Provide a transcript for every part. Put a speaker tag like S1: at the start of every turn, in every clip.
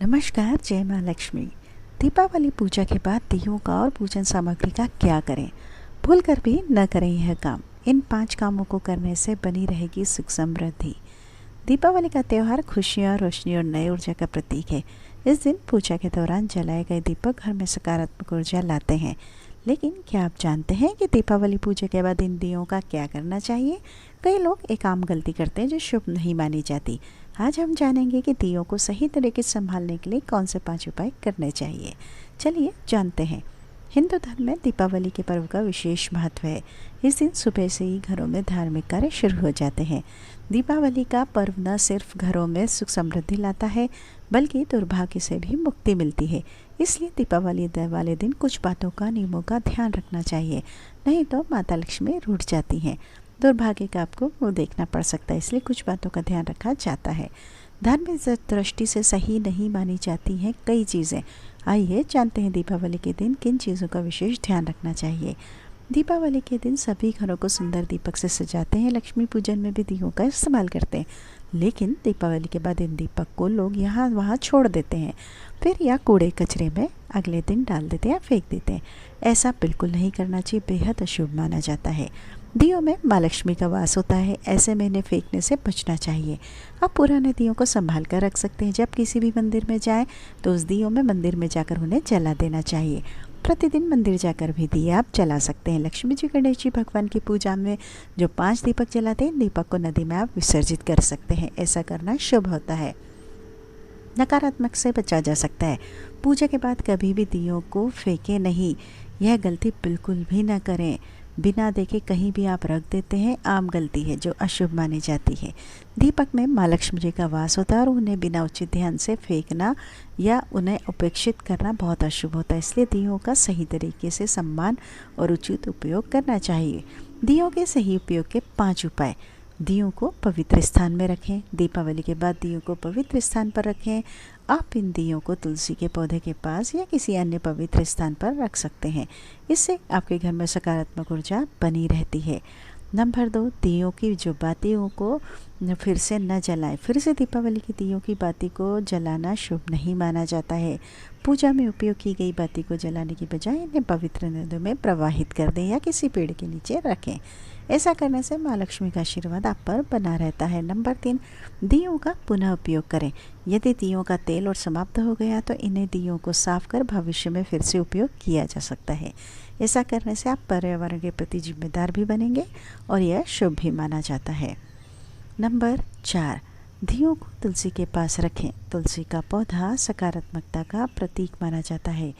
S1: नमस्कार, जय माँ लक्ष्मी। दीपावली पूजा के बाद दियों का और पूजन सामग्री का क्या करें? भूल कर भी न करें यह काम। इन 5 कामों को करने से बनी रहेगी सुख समृद्धि। दीपावली का त्यौहार खुशियाँ, रोशनी और नई ऊर्जा का प्रतीक है। इस दिन पूजा के दौरान जलाए गए दीपक घर में सकारात्मक ऊर्जा लाते हैं। लेकिन क्या आप जानते हैं कि दीपावली पूजा के बाद इन दियों का क्या करना चाहिए? कई लोग एक आम गलती करते हैं जो शुभ नहीं मानी जाती। आज हम जानेंगे कि दियों को सही तरीके से संभालने के लिए कौन से 5 उपाय करने चाहिए। चलिए जानते हैं। हिंदू धर्म में दीपावली के पर्व का विशेष महत्व है। इस दिन सुबह से ही घरों में धार्मिक कार्य शुरू हो जाते हैं। दीपावली का पर्व न सिर्फ घरों में सुख समृद्धि लाता है, बल्कि दुर्भाग्य से भी मुक्ति मिलती है। इसलिए दीपावली वाले दिन कुछ बातों का, नियमों का ध्यान रखना चाहिए, नहीं तो माता लक्ष्मी रूठ जाती हैं। दुर्भाग्य का आपको वो देखना पड़ सकता है, इसलिए कुछ बातों का ध्यान रखा जाता है। धार्मिक दृष्टि से सही नहीं मानी जाती हैं कई चीज़ें। आइए जानते हैं दीपावली के दिन किन चीज़ों का विशेष ध्यान रखना चाहिए। दीपावली के दिन सभी घरों को सुंदर दीपक से सजाते हैं। लक्ष्मी पूजन में भी दियों का इस्तेमाल करते हैं, लेकिन दीपावली के बाद इन दीपक को लोग यहाँ वहाँ छोड़ देते हैं, फिर या कूड़े कचरे में अगले दिन डाल देते हैं या फेंक देते हैं। ऐसा बिल्कुल नहीं करना चाहिए, बेहद अशुभ माना जाता है। दियों में माँ लक्ष्मी का वास होता है, ऐसे में इन्हें फेंकने से बचना चाहिए। आप पुराने दियों को संभाल कर रख सकते हैं। जब किसी भी मंदिर में जाएं तो उस दियों में मंदिर में जाकर उन्हें जला देना चाहिए। प्रतिदिन मंदिर जाकर भी दिए आप जला सकते हैं। लक्ष्मी जी, गणेश जी भगवान की पूजा में जो 5 दीपक जलाते हैं, दीपक को नदी में आप विसर्जित कर सकते हैं। ऐसा करना शुभ होता है, नकारात्मक से बचा जा सकता है। पूजा के बाद कभी भी दियों को फेंके नहीं, यह गलती बिल्कुल भी ना करें। बिना देखे कहीं भी आप रख देते हैं, आम गलती है जो अशुभ मानी जाती है। दीपक में माँ लक्ष्मी जी का वास होता है और उन्हें बिना उचित ध्यान से फेंकना या उन्हें उपेक्षित करना बहुत अशुभ होता है। इसलिए दियों का सही तरीके से सम्मान और उचित उपयोग करना चाहिए। दियों के सही उपयोग के 5 उपाय। दियों को पवित्र स्थान में रखें। दीपावली के बाद दियों को पवित्र स्थान पर रखें। आप इन दियों को तुलसी के पौधे के पास या किसी अन्य पवित्र स्थान पर रख सकते हैं। इससे आपके घर में सकारात्मक ऊर्जा बनी रहती है। नंबर 2, दियों की जो बातियों को फिर से न जलाएं। फिर से दीपावली की दियों की बाती को जलाना शुभ नहीं माना जाता है। पूजा में उपयोग की गई बाती को जलाने की बजाय इन्हें पवित्र नदियों में प्रवाहित कर दें या किसी पेड़ के नीचे रखें। ऐसा करने से माँ लक्ष्मी का आशीर्वाद आप पर बना रहता है। नंबर 3, दियों का पुनः उपयोग करें। यदि दियों का तेल और समाप्त हो गया तो इन्हें दियों को साफ कर भविष्य में फिर से उपयोग किया जा सकता है। ऐसा करने से आप पर्यावरण के प्रति जिम्मेदार भी बनेंगे और यह शुभ भी माना जाता है। नंबर 4, दियों को तुलसी के पास रखें। तुलसी का पौधा सकारात्मकता का प्रतीक माना जाता है।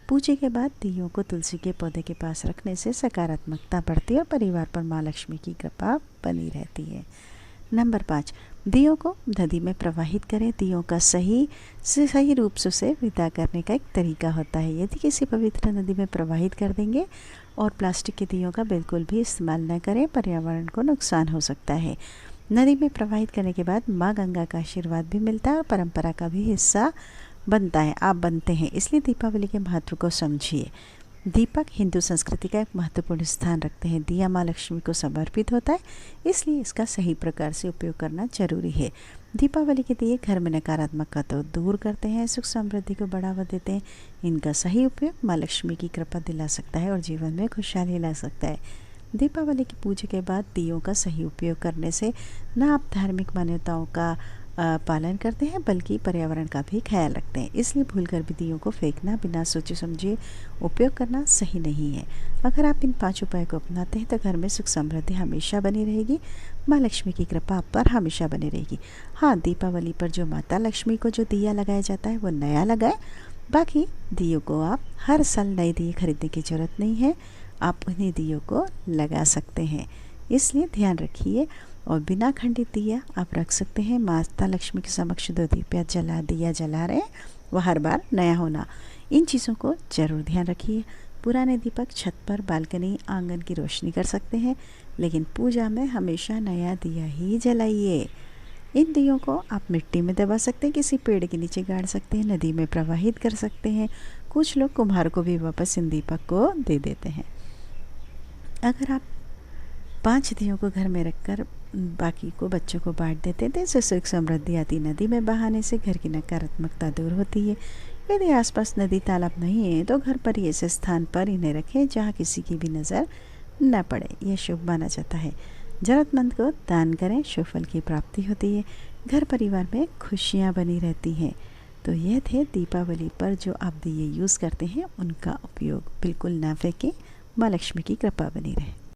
S1: पूजा के बाद दियों को तुलसी के पौधे के पास रखने से सकारात्मकता बढ़ती है और परिवार पर माँ लक्ष्मी की कृपा बनी रहती है। नंबर 5, दियों को नदी में प्रवाहित करें। दियों का सही रूप से उसे विदा करने का एक तरीका होता है। यदि किसी पवित्र नदी में प्रवाहित कर देंगे और प्लास्टिक के दियों का बिल्कुल भी इस्तेमाल न करें, पर्यावरण को नुकसान हो सकता है। नदी में प्रवाहित करने के बाद माँ गंगा का आशीर्वाद भी मिलता है और परंपरा का भी हिस्सा बनता है, आप बनते हैं। इसलिए दीपावली के महत्व को समझिए। दीपक हिंदू संस्कृति का एक महत्वपूर्ण स्थान रखते हैं। दिया माँ लक्ष्मी को समर्पित होता है, इसलिए इसका सही प्रकार से उपयोग करना जरूरी है। दीपावली के दिए घर में नकारात्मकता तो दूर करते हैं, सुख समृद्धि को बढ़ावा देते हैं। इनका सही उपयोग माँ लक्ष्मी की कृपा दिला सकता है और जीवन में खुशहाली ला सकता है। दीपावली की पूजा के बाद दियों का सही उपयोग करने से न आप धार्मिक मान्यताओं का पालन करते हैं, बल्कि पर्यावरण का भी ख्याल रखते हैं। इसलिए भूलकर भी दियों को फेंकना, बिना सोचे समझे उपयोग करना सही नहीं है। अगर आप इन 5 उपायों को अपनाते हैं तो घर में सुख समृद्धि हमेशा बनी रहेगी। माँ लक्ष्मी की कृपा आप पर हमेशा बनी रहेगी। हाँ, दीपावली पर जो माता लक्ष्मी को जो दिया लगाया जाता है वो नया लगाए। बाकी दियों को आप हर साल नए दिए खरीदने की ज़रूरत नहीं है, आप उन्हीं दियों को लगा सकते हैं। इसलिए ध्यान रखिए। और बिना खंडित दिया आप रख सकते हैं। माता लक्ष्मी के समक्ष 2 दिया जला रहे हैं, वह हर बार नया होना। इन चीज़ों को ज़रूर ध्यान रखिए। पुराने दीपक छत पर, बालकनी, आंगन की रोशनी कर सकते हैं, लेकिन पूजा में हमेशा नया दिया ही जलाइए। इन दियों को आप मिट्टी में दबा सकते हैं, किसी पेड़ के नीचे गाड़ सकते हैं, नदी में प्रवाहित कर सकते हैं। कुछ लोग कुम्हार को भी वापस इन दीपक को दे देते हैं। अगर आप 5 दियों को घर में रखकर बाकी को बच्चों को बांट देते थे, इससे सुख समृद्धि आती। नदी में बहाने से घर की नकारात्मकता दूर होती है। यदि आसपास नदी तालाब नहीं है तो घर पर ही ऐसे स्थान पर इन्हें रखें जहाँ किसी की भी नज़र न पड़े। यह शुभ माना जाता है। ज़रूरतमंद को दान करें, शुभ फल की प्राप्ति होती है। घर परिवार में खुशियाँ बनी रहती हैं। तो ये थे दीपावली पर जो आप दिए यूज़ करते हैं उनका उपयोग बिल्कुल ना फेंकें। माँ लक्ष्मी की कृपा बनी रहे।